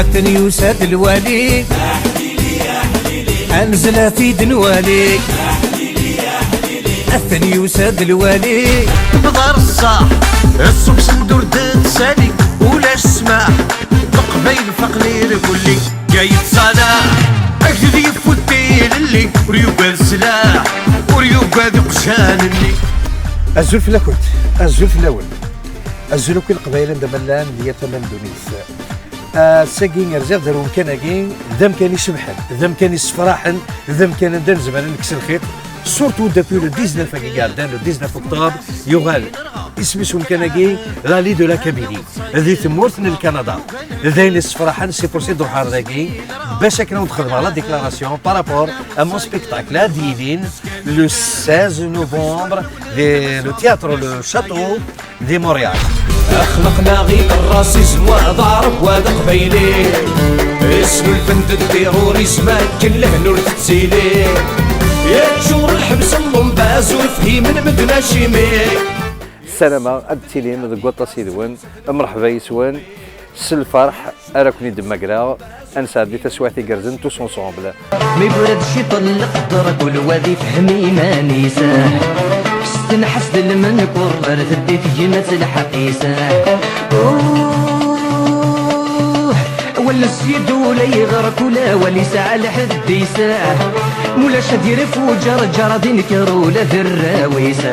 أثني يساد الوالي أنزل في دنوالي أثني يساد الوالي بدار الصاح الصبح سندور تسالي ولاش سماح قبيل فقليل كلي جاي صلاح أجدي فوتيل اللي وريوب السلاح وريوب هذي قشان اللي الزول في لاكوت الزول في الاول الزول كل قبائل دبلان ديال ثمن دونيس ساكين رزاف دارو مكاناكين ذا مكان يسمحن ذا مكان يسفراحن ذا مكان ندير زمان نكسر الخيط سورتو دابيو لو 19 كيالدان لو 19 اكتوبر يغال اسمه مكاناكي رالي دو لا كابيني ذي ثمورت من كندا ذاين السفراحن سي بور سي دروح هارداكي باش كنا نخدم على ديكلاراسيون بارابور ا مون سبيكتاكل ا ديلين لو 16 نوفمبر دي لو تياترو لو شاتو دي مونريال. اخلقنا غير الراسيزم وضارب وهذا قبيلي اسم الفن التيروريزم كله نور تتسيلي يا تشور الحبس اللمباز وفهيم المدنة شيمي. السلامة التيليم ذا قوطة سيدوان مرحبا يسوان الفرح أراكني دماغرا أنساد دي تسواتي قرزن توس انصومبل مي برد شي طلق كل وادي فهمي ما نيساه حسن حسد المنكر برد ديت جمات الحقيسة ولا السيد ولا يغرق ولا ولي ساعة لحد يساع مولا شدير فوجر جرى دينكر ولا ذراويسة